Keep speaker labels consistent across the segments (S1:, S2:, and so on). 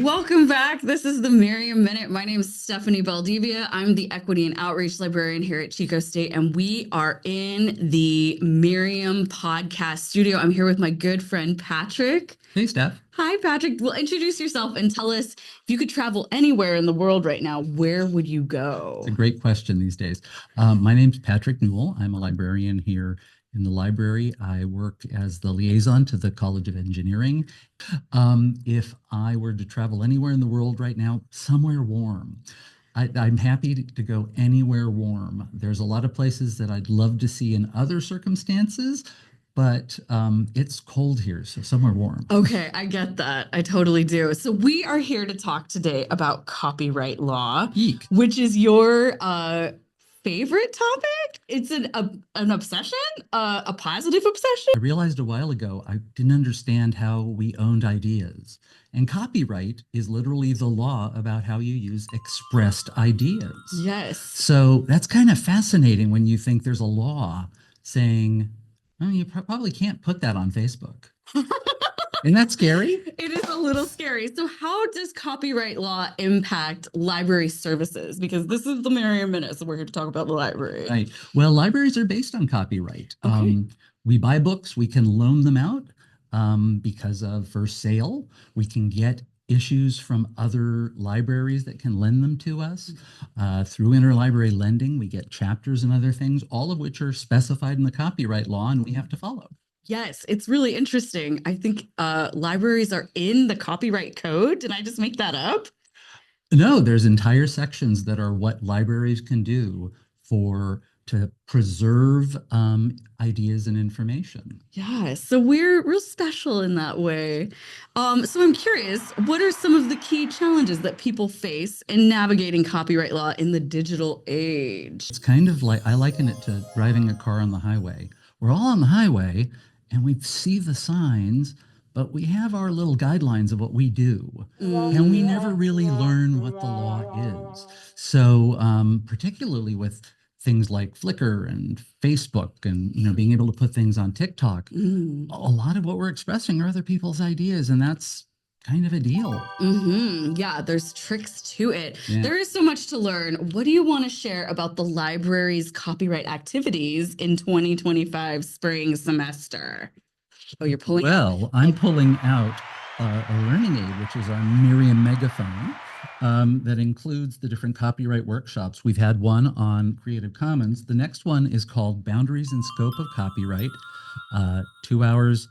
S1: Welcome back. This is the Meriam Minute. My name is Stephanie Baldivia. I'm the Equity and Outreach Librarian here at Chico State, and we are in the Meriam podcast studio. I'm here with my good friend, Patrick.
S2: Hey, Steph.
S1: Hi, Patrick. Well, introduce yourself and tell us, if you could travel anywhere in the world right now, where would you go?
S2: It's a great question these days. My name's Patrick Newell. I'm a librarian here in the library. I work as the liaison to the College of Engineering. If I were to travel anywhere in the world right now, somewhere warm. I'm happy to go anywhere warm. There's a lot of places that I'd love to see in other circumstances, but it's cold here, so somewhere warm.
S1: Okay, I get that. I totally do. So we are here to talk today about copyright law,
S2: Eek.
S1: which is your favorite topic. It's an obsession, a positive obsession.
S2: I realized a while ago I didn't understand how we owned ideas. And copyright is literally the law about how you use expressed ideas.
S1: Yes.
S2: So that's kind of fascinating when you think there's a law saying, oh, you probably can't put that on Facebook. Isn't that scary?
S1: It is a little scary. So how does copyright law impact library services? Because this is the Meriam Minute, so we're here to talk about the library.
S2: Right. Well, libraries are based on copyright.
S1: Okay.
S2: We buy books, we can loan them out because of for sale. We can get issues from other libraries that can lend them to us. Through interlibrary lending, we get chapters and other things, all of which are specified in the copyright law and we have to follow.
S1: Yes, it's really interesting. I think libraries are in the copyright code. Did I just make that up?
S2: No, there's entire sections that are what libraries can do to preserve ideas and information.
S1: Yeah, so we're real special in that way. So I'm curious, what are some of the key challenges that people face in navigating copyright law in the digital age?
S2: It's kind of like, I liken it to driving a car on the highway. We're all on the highway and we see the signs, but we have our little guidelines of what we do. And we never really learn what the law is. So particularly with things like Flickr and Facebook and being able to put things on TikTok, a lot of what we're expressing are other people's ideas, and that's kind of a deal.
S1: Yeah, there's tricks to it.
S2: Yeah.
S1: There is so much to learn. What do you want to share about the library's copyright activities in 2025 spring semester? Oh, you're pulling.
S2: Well, I'm pulling out a learning aid, which is our Meriam megaphone. That includes the different copyright workshops. We've had one on Creative Commons. The next one is called Boundaries and Scope of Copyright, 2 hours,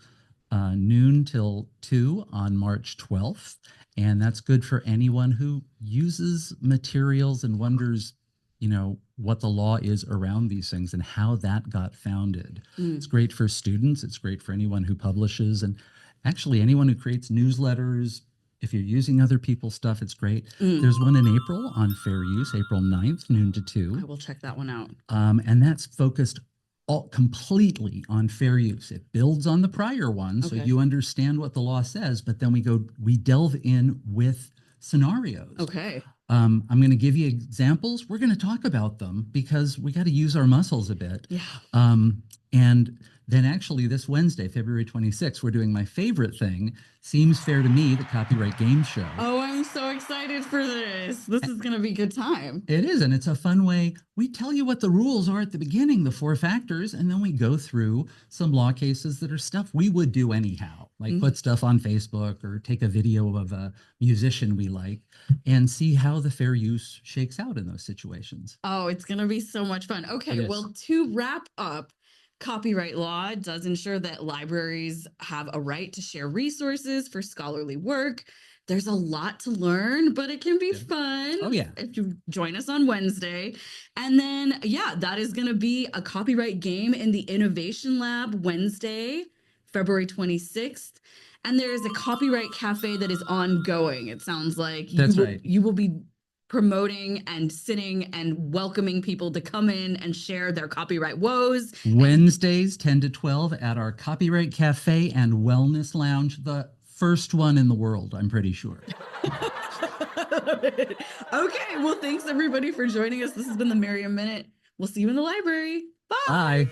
S2: noon till 2 on March 12th. And that's good for anyone who uses materials and wonders, what the law is around these things and how that got founded. It's great for students. It's great for anyone who publishes and actually anyone who creates newsletters. If you're using other people's stuff, it's great. There's one in April on fair use, April 9th, noon to 2.
S1: I will check that one out.
S2: And that's focused completely on fair use. It builds on the prior one, so you understand what the law says, but then we delve in with scenarios.
S1: Okay.
S2: I'm going to give you examples. We're going to talk about them because we got to use our muscles a bit.
S1: Yeah.
S2: And then actually this Wednesday, February 26th, we're doing my favorite thing, Seems Fair to Me, the copyright game show.
S1: Oh, I'm so excited for this. This is going to be a good time.
S2: It is, and it's a fun way. We tell you what the rules are at the beginning, the 4 factors, and then we go through some law cases that are stuff we would do anyhow, like put stuff on Facebook or take a video of a musician we like and see how the fair use shakes out in those situations.
S1: Oh, it's going to be so much fun. Okay, well, to wrap up, copyright law does ensure that libraries have a right to share resources for scholarly work. There's a lot to learn, but it can be fun.
S2: Oh, yeah.
S1: If you join us on Wednesday. And then, that is going to be a copyright game in the Innovation Lab Wednesday, February 26th. And there is a copyright cafe that is ongoing. It sounds like you will be promoting and sitting and welcoming people to come in and share their copyright woes.
S2: Wednesdays, 10 to 12 at our Copyright Cafe and Wellness Lounge, the first one in the world, I'm pretty sure.
S1: Okay, well, thanks everybody for joining us. This has been the Meriam Minute. We'll see you in the library. Bye.
S2: Bye.